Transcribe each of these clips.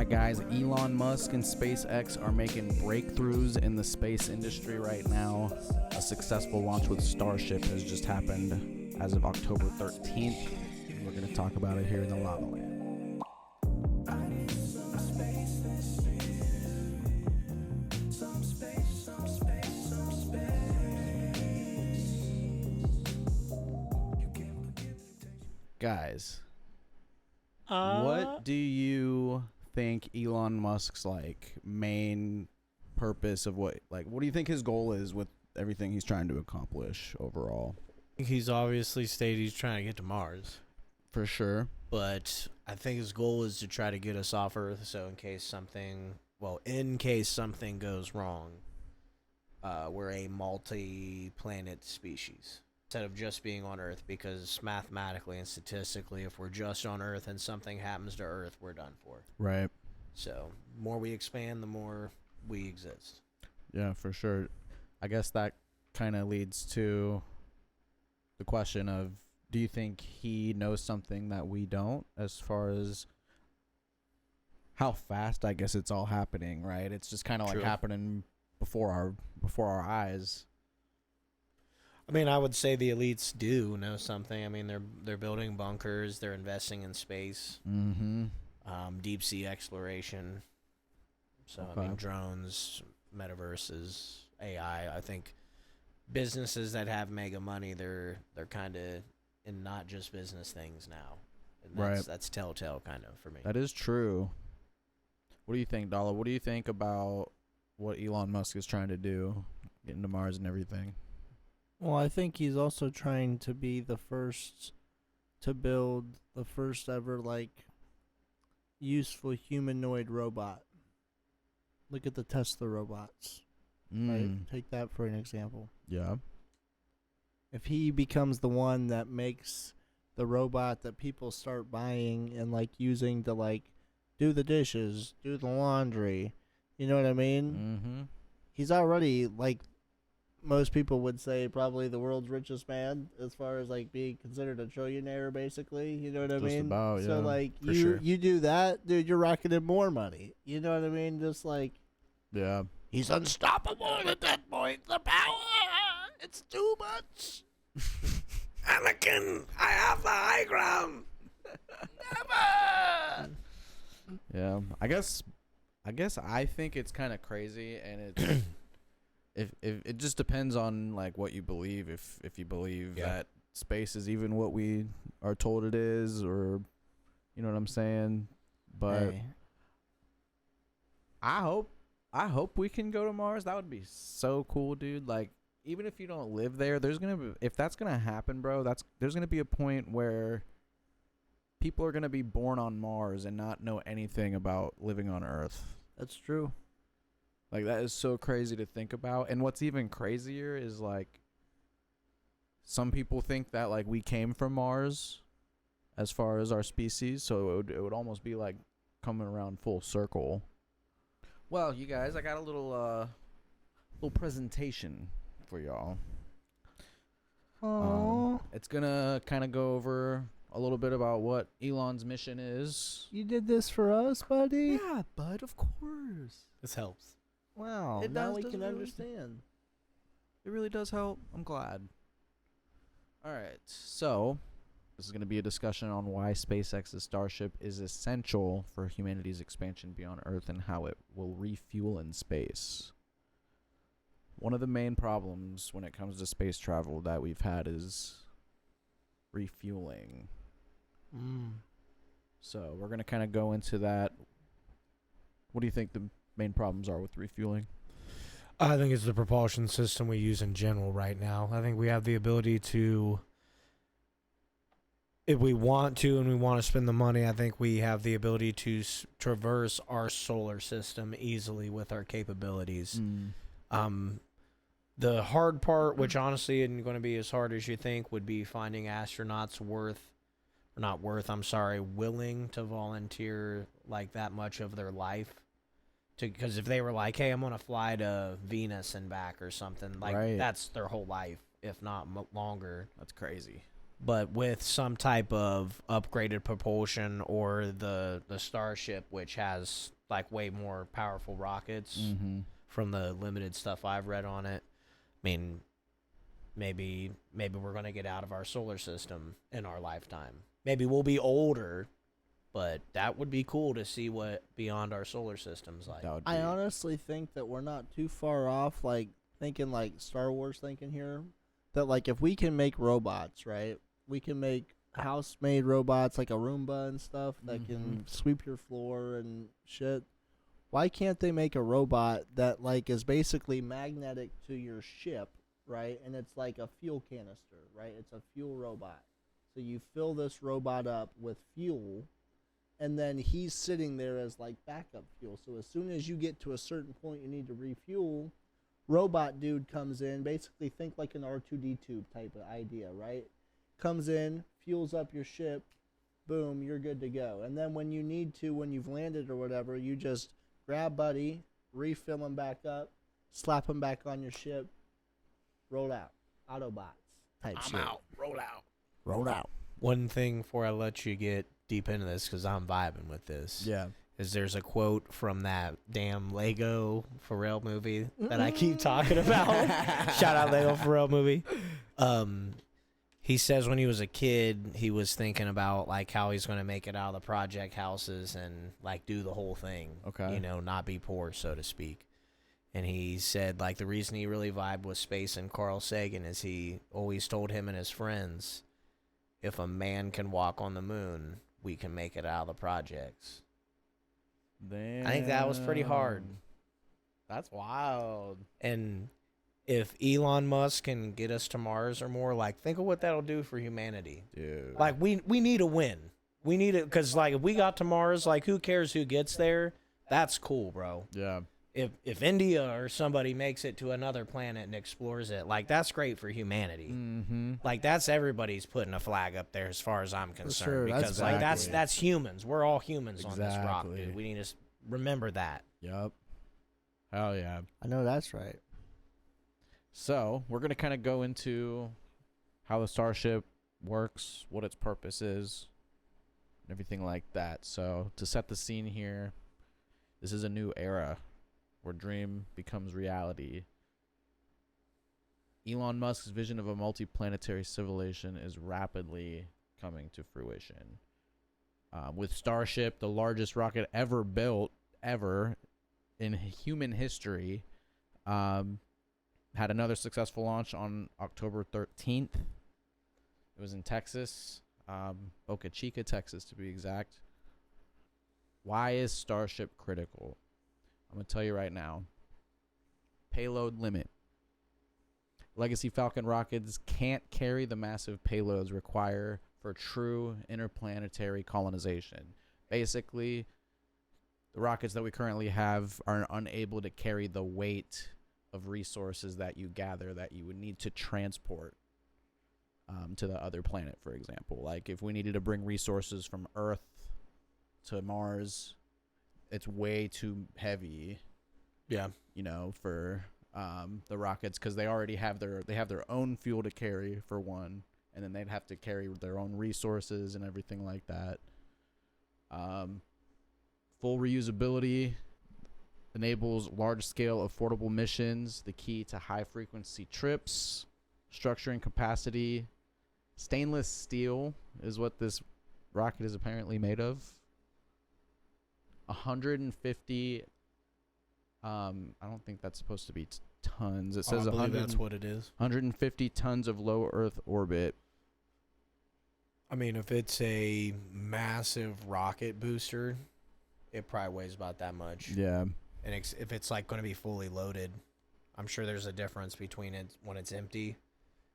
Alright guys, Elon Musk and SpaceX are making breakthroughs in the space industry right now. A successful launch with Starship has just happened as of October 13th. And we're going to talk about it here in the Lava Land. Guys, what do you think Elon Musk's main purpose of what do you think his goal is with everything he's trying to accomplish overall? He's obviously stated he's trying to get to Mars. For sure. But I think his goal is to try to get us off Earth, so in case something goes wrong, we're a multi-planet species instead of just being on Earth, because mathematically and statistically, if we're just on Earth and something happens to Earth, we're done for. Right. So, the more we expand, the more we exist. Yeah, for sure. I guess that kind of leads to the question of, do you think he knows something that we don't, as far as how fast, I guess, it's all happening, right? It's just kind of happening before our eyes. I mean, I would say the elites do know something. I mean, they're building bunkers, they're investing in space, deep sea exploration. So, okay. I mean, drones, metaverses, AI. I think businesses that have mega money, they're kind of in not just business things now. And that's telltale kind of for me. That is true. What do you think, Dala? What do you think about what Elon Musk is trying to do, getting to Mars and everything? Well, I think he's also trying to be the first to build the first ever, useful humanoid robot. Look at the Tesla robots. Right? Take that for an example. Yeah. If he becomes the one that makes the robot that people start buying and, using to, do the dishes, do the laundry, you know what I mean? Mm-hmm. He's already, most people would say, probably the world's richest man, as far as being considered a trillionaire, basically. You know what I mean? Just about, yeah. So sure. you do that, dude, you're rocking in more money. You know what I mean? Just yeah, he's unstoppable at that point. The power, it's too much. Anakin, I have the high ground. Never. Yeah, I guess I think it's kind of crazy, and it's. If it just depends on what you believe. If you believe that space is even what we are told it is, or you know what I'm saying. But hey. I hope we can go to Mars. That would be so cool, dude. Even if you don't live there, if that's gonna happen, bro, there's gonna be a point where people are gonna be born on Mars and not know anything about living on Earth. That's true. That is so crazy to think about. And what's even crazier is, some people think that, we came from Mars as far as our species. So it would almost be, coming around full circle. Well, you guys, I got a little presentation for y'all. It's going to kind of go over a little bit about what Elon's mission is. You did this for us, buddy? Yeah, bud, of course. This helps. Wow, now we can understand. It really does help. I'm glad. All right, so this is going to be a discussion on why SpaceX's Starship is essential for humanity's expansion beyond Earth and how it will refuel in space. One of the main problems when it comes to space travel that we've had is refueling. So we're going to kind of go into that. What do you think the main problems are with refueling? I think it's the propulsion system we use in general right now. I think we have the ability to, if we want to and we want to spend the money, I think we have the ability to traverse our solar system easily with our capabilities. The hard part, which honestly isn't going to be as hard as you think, would be finding astronauts willing to volunteer that much of their life. Because if they were hey, I'm going to fly to Venus and back or something, right. That's their whole life, if not longer. That's crazy. but with some type of upgraded propulsion, or the Starship, which has like way more powerful rockets Mm-hmm. from the limited stuff I've read on it. I mean, maybe we're going to get out of our solar system in our lifetime. Maybe we'll be older, but that would be cool to see what beyond our solar system's like. That would be. I honestly think that we're not too far off, like thinking like Star Wars thinking here. That like if we can make robots, right? We can make house-made robots like a Roomba and stuff that can sweep your floor and shit. Why can't they make a robot that like is basically magnetic to your ship, right? And it's like a fuel canister, right? It's a fuel robot. So you fill this robot up with fuel, and then he's sitting there as like backup fuel. So as soon as you get to a certain point you need to refuel, robot dude comes in, basically think like an R2D2 type of idea, right? Comes in, fuels up your ship, boom, you're good to go. And then when you need to, when you've landed or whatever, you just grab buddy, refill him back up, slap him back on your ship, roll out. Autobots type shit. I'm out. Roll out. Roll out. One thing before I let you get deep into this, because I'm vibing with this, Yeah. is there's a quote from that damn Lego Pharrell movie that I keep talking about. Shout out Lego Pharrell movie. He says when he was a kid, he was thinking about like how he's going to make it out of the project houses and like do the whole thing. Okay. You know, not be poor, so to speak. And he said like the reason he really vibed with space and Carl Sagan is he always told him and his friends, if a man can walk on the moon, we can make it out of the projects. Damn. I think that was pretty hard. That's wild. And if Elon Musk can get us to Mars or more, like, think of what that'll do for humanity. Dude. Like, we need a win. We need it, because, like, if we got to Mars, like, who cares who gets there? That's cool, bro. Yeah. If India or somebody makes it to another planet and explores it, like, that's great for humanity. Mm-hmm. Like, that's everybody's putting a flag up there as far as I'm concerned. sure, that's Because, like, exactly. that's humans. We're all humans on this rock, Exactly. dude. We need to remember that. Yep. Hell yeah. I know that's right. So we're gonna kind of go into how the Starship works, what its purpose is, and everything like that. So to set the scene here, this is a new era where dream becomes reality. Elon Musk's vision of a multi-planetary civilization is rapidly coming to fruition. With Starship, the largest rocket ever built, ever in human history, had another successful launch on October 13th. It was in Texas, Boca Chica, Texas, to be exact. Why is Starship critical? I'm going to tell you right now. Payload limit. Legacy Falcon rockets can't carry the massive payloads required for true interplanetary colonization. Basically, the rockets that we currently have are unable to carry the weight of resources that you gather that you would need to transport to the other planet, for example. Like if we needed to bring resources from Earth to Mars, it's way too heavy. Yeah. You know, for the rockets, because they already have their own fuel to carry for one, and then they'd have to carry their own resources and everything like that. Full reusability enables large-scale affordable missions, the key to high-frequency trips, structuring capacity. Stainless steel is what this rocket is apparently made of. 150, I don't think that's supposed to be tons. It says I believe that's what it is. 150 tons of low Earth orbit. I mean, if it's a massive rocket booster, it probably weighs about that much. Yeah. And if it's like going to be fully loaded, I'm sure there's a difference between it when it's empty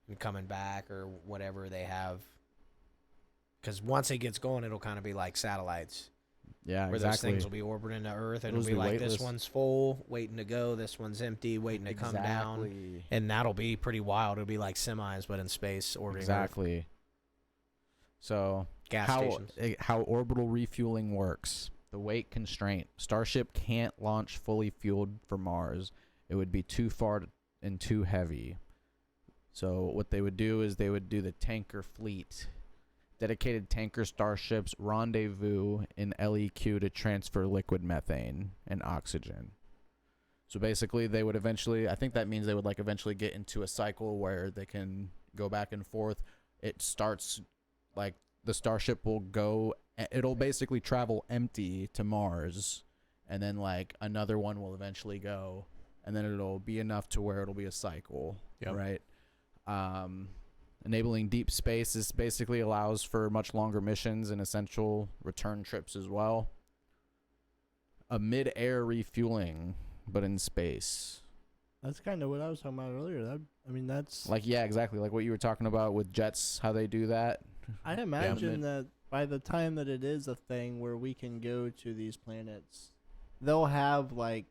and coming back or whatever they have. Because once it gets going, it'll kind of be like satellites. Yeah, where exactly. those things will be orbiting the Earth, and Those it'll be will be like weightless. this one's full, waiting to go. This one's empty, waiting to come down. And that'll be pretty wild. It'll be like semis, but in space orbiting Earth. Exactly. So Gas stations. how orbital refueling works. The weight constraint. Starship can't launch fully fueled for Mars. It would be too far and too heavy. So what they would do is they would do the tanker fleet, dedicated tanker starships rendezvous in LEQ to transfer liquid methane and oxygen. So basically they would eventually, I think that means they would like eventually get into a cycle where they can go back and forth. It starts like the starship will go, it'll basically travel empty to Mars, and then like another one will eventually go, and then it'll be enough to where it'll be a cycle. Yep. Right? Enabling deep space. This basically allows for much longer missions and essential return trips as well. A mid-air refueling, but in space. That's kind of what I was talking about earlier. That's Like, yeah, exactly. Like what you were talking about with jets, how they do that. I imagine that by the time that it is a thing where we can go to these planets, they'll have like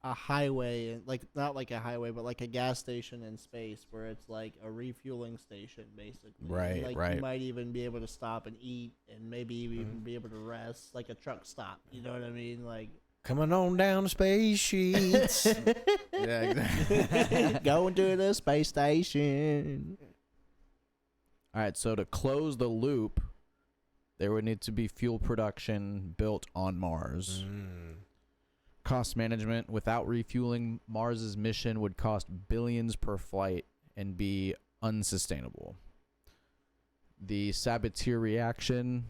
a highway, like not like a highway, but like a gas station in space where it's like a refueling station, basically. Right, like right. You might even be able to stop and eat, and maybe even be able to rest, like a truck stop. You know what I mean? Like Coming on down space sheets. Yeah, exactly. going to the space station. All right, so to close the loop, there would need to be fuel production built on Mars. Cost management. Without refueling, Mars's mission would cost billions per flight and be unsustainable. The Sabatier reaction,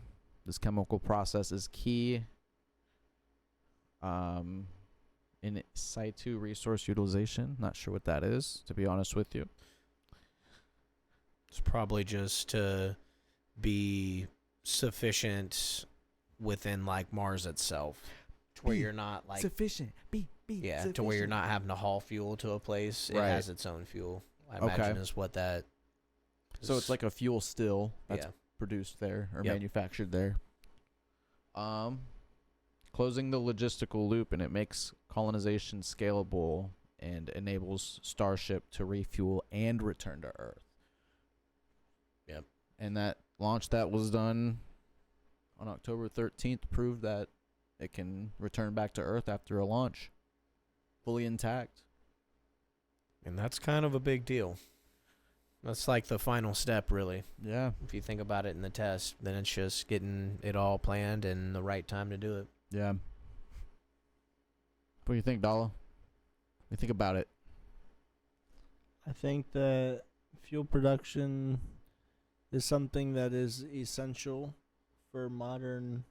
this chemical process, is key in situ resource utilization. Not sure what that is, to be honest with you. It's probably just to be sufficient within like Mars itself, to where you're not like sufficient. to where you're not having to haul fuel to a place. It Right. has its own fuel. I imagine is what that. So it's like a fuel still that's yeah. produced there or Yep. manufactured there. Closing the logistical loop, and it makes colonization scalable and enables Starship to refuel and return to Earth. Yep. And that launch that was done on October 13th proved that it can return back to Earth after a launch, fully intact. And that's kind of a big deal. That's like the final step, really. Yeah. If you think about it in the test, then it's just getting it all planned and the right time to do it. Yeah. What do you think, Dala? What do you think about it? I think that fuel production is something that is essential for modern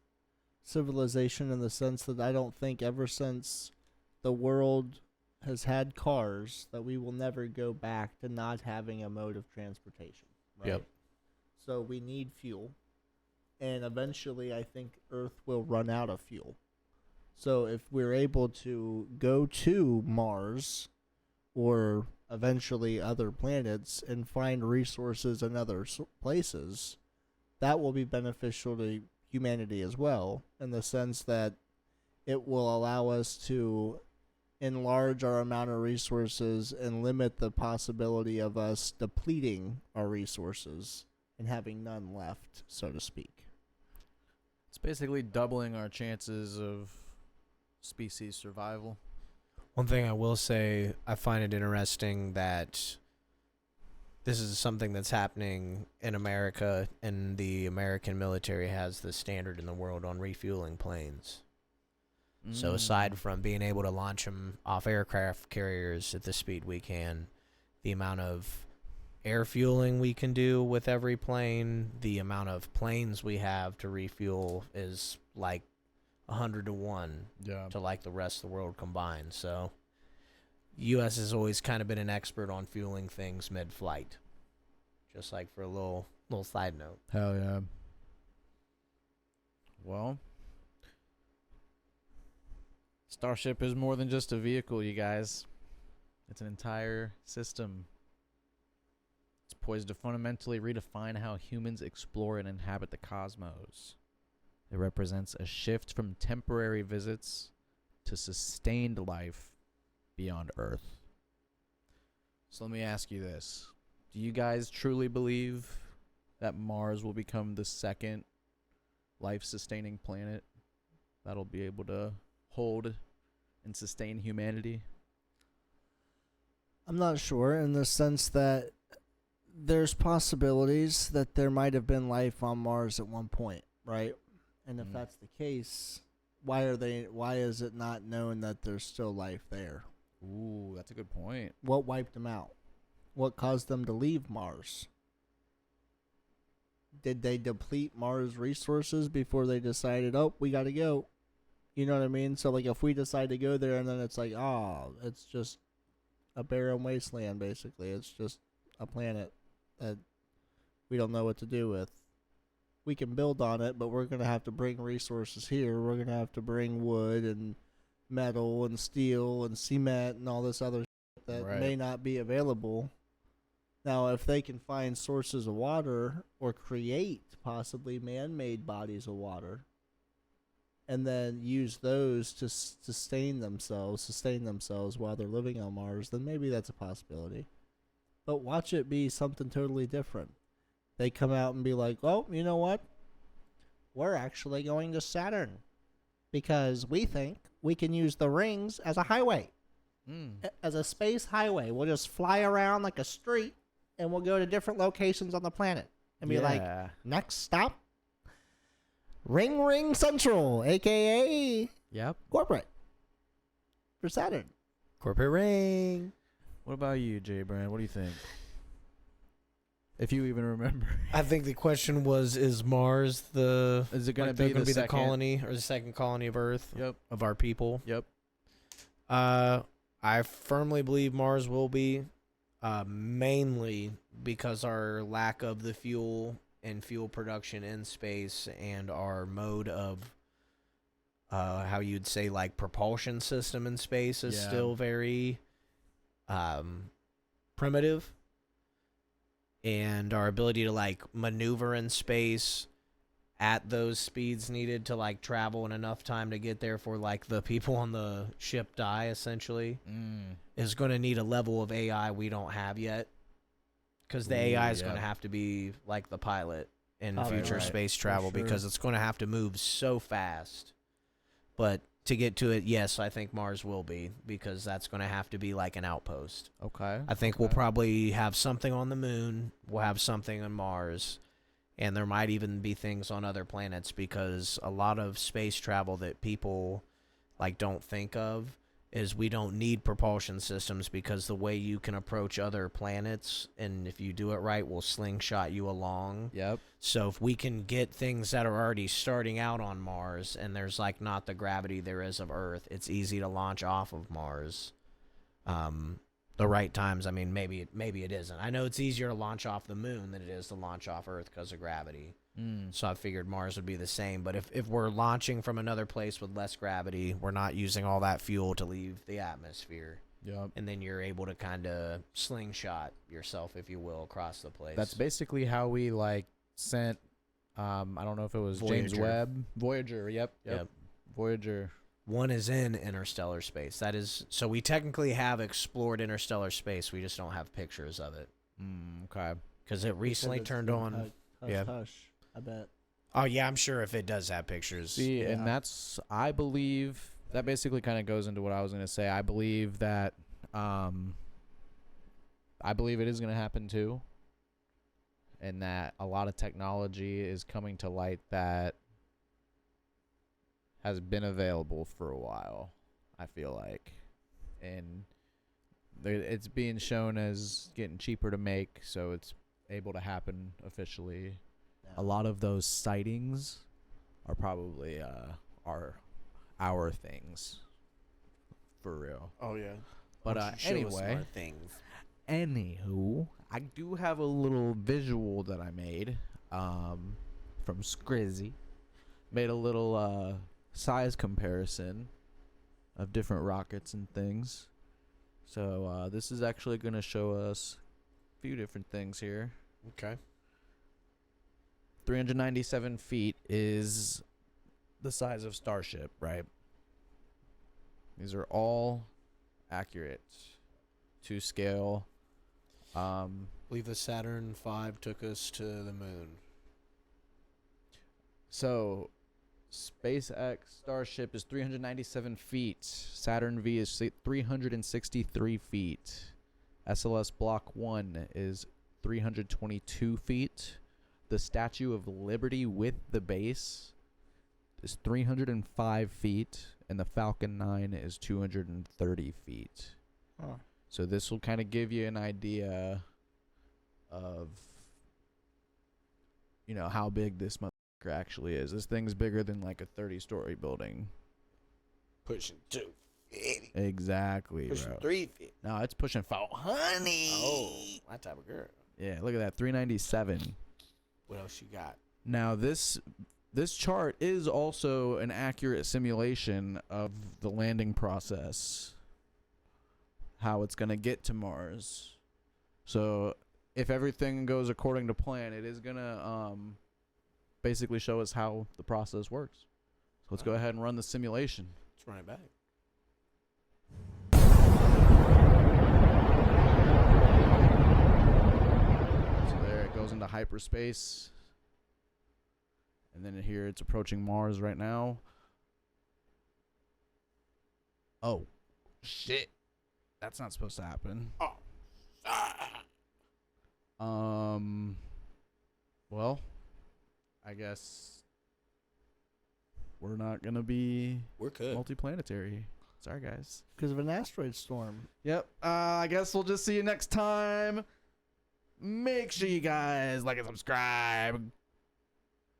civilization, in the sense that I don't think ever since the world has had cars that we will never go back to not having a mode of transportation. Right? Yep. So we need fuel. And eventually I think Earth will run out of fuel. So if we're able to go to Mars or eventually other planets and find resources in other places, that will be beneficial to humanity as well, in the sense that it will allow us to enlarge our amount of resources and limit the possibility of us depleting our resources and having none left, so to speak. It's basically doubling our chances of species survival. One thing I will say, I find it interesting that this is something that's happening in America, and the American military has the standard in the world on refueling planes. So aside from being able to launch them off aircraft carriers at the speed we can, the amount of air fueling we can do with every plane, the amount of planes we have to refuel is like 100 to 1 to like the rest of the world combined. So U.S. has always kind of been an expert on fueling things mid-flight. Just like for a little side note. Hell yeah. Well, Starship is more than just a vehicle, you guys. It's an entire system. It's poised to fundamentally redefine how humans explore and inhabit the cosmos. It represents a shift from temporary visits to sustained life beyond Earth. So let me ask you this. Do you guys truly believe that Mars will become the second life-sustaining planet that'll be able to hold and sustain humanity? I'm not sure, in the sense that there's possibilities that there might have been life on Mars at one point, right? And if that's the case, why is it not known that there's still life there? Ooh, that's a good point. What wiped them out? What caused them to leave Mars? Did they deplete Mars resources before they decided, oh, we got to go? You know what I mean? So, like, if we decide to go there and then it's like, oh, it's just a barren wasteland, basically. It's just a planet that we don't know what to do with. We can build on it, but we're going to have to bring resources here. We're going to have to bring wood and metal and steel and cement and all this other shit that may not be available. Now, if they can find sources of water or create possibly man-made bodies of water and then use those to sustain themselves while they're living on Mars, then maybe that's a possibility. But watch it be something totally different. They come out and be like, oh, you know what? We're actually going to Saturn because we think we can use the rings as a highway, as a space highway. We'll just fly around like a street and we'll go to different locations on the planet and be like, next stop, Ring Central, a.k.a. corporate for Saturn. Corporate ring. What about you, Jay Brand? What do you think? If you even remember. I think the question was, is Mars is it going to be the colony or the second colony of Earth? Yep. Of our people? Yep. I firmly believe Mars will be, mainly because our lack of the fuel and fuel production in space and our mode of how you'd say like propulsion system in space is still very primitive, and our ability to like maneuver in space at those speeds needed to like travel in enough time to get there for like the people on the ship die essentially is going to need a level of AI we don't have yet. Because the AI is going to have to be like the pilot in future space travel because it's going to have to move so fast. But to get to it, yes, I think Mars will be because that's going to have to be like an outpost. Okay. I think we'll probably have something on the moon. We'll have something on Mars. And there might even be things on other planets because a lot of space travel that people like don't think of is we don't need propulsion systems because the way you can approach other planets, and if you do it right, will slingshot you along. Yep. So if we can get things that are already starting out on Mars, and there's like not the gravity there is of Earth, it's easy to launch off of Mars. The right times, I mean, maybe it isn't. I know it's easier to launch off the moon than it is to launch off Earth because of gravity. So I figured Mars would be the same. But if we're launching from another place with less gravity, we're not using all that fuel to leave the atmosphere. Yep. And then you're able to kind of slingshot yourself, if you will, across the place. That's basically how we like sent. I don't know if it was James Webb. Voyager. Yep. Voyager. One is in interstellar space. That is, so we technically have explored interstellar space. We just don't have pictures of it. Okay. Because it recently turned on. Hush, I bet. Oh, yeah, I'm sure if it does have pictures. See, and that's, I believe, that basically kind of goes into what I was going to say. I believe that, I believe it is going to happen too. And that a lot of technology is coming to light that has been available for a while, I feel like. And it's being shown as getting cheaper to make, so it's able to happen officially. A lot of those sightings are probably our things, for real. Oh, yeah. But anyway, anywho, I do have a little visual that I made from Scrizzy. Made a little size comparison of different rockets and things. So this is actually going to show us a few different things here. Okay. 397 feet is the size of Starship, right? These are all accurate to scale. I believe the Saturn V took us to the moon. So SpaceX Starship is 397 feet. Saturn V is 363 feet. SLS Block 1 is 322 feet. The Statue of Liberty with the base is 305 feet, and the Falcon 9 is 230 feet. Huh. So this will kind of give you an idea of, you know, how big this motherfucker actually is. This thing's bigger than like a 30-story building. Pushing 250. Exactly, Pushing bro. 350. No, it's pushing 400. Oh, that type of girl. Yeah, look at that, 397. What else you got? Now this chart is also an accurate simulation of the landing process, how it's going to get to Mars. So if everything goes according to plan, it is going to basically show us how the process works. So let's go ahead and run the simulation. Let's run it back. So there it goes into hyperspace. And then here it's approaching Mars right now. Oh, shit. That's not supposed to happen. Oh. Well, I guess we're not going to be We're good. multiplanetary. Sorry, guys. Because of an asteroid storm. Yep. I guess we'll just see you next time. Make sure you guys like and subscribe.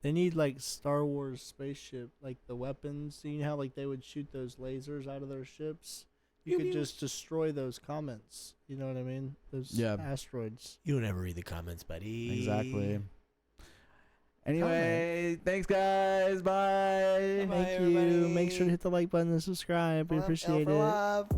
They need like Star Wars spaceship, like the weapons. You know how like they would shoot those lasers out of their ships? You could just destroy those comets. You know what I mean? Those asteroids. You don't ever read the comments, buddy. Exactly. Anyway, thanks guys. Bye. Thank you. everybody. Make sure to hit the like button and subscribe. We appreciate it. Love.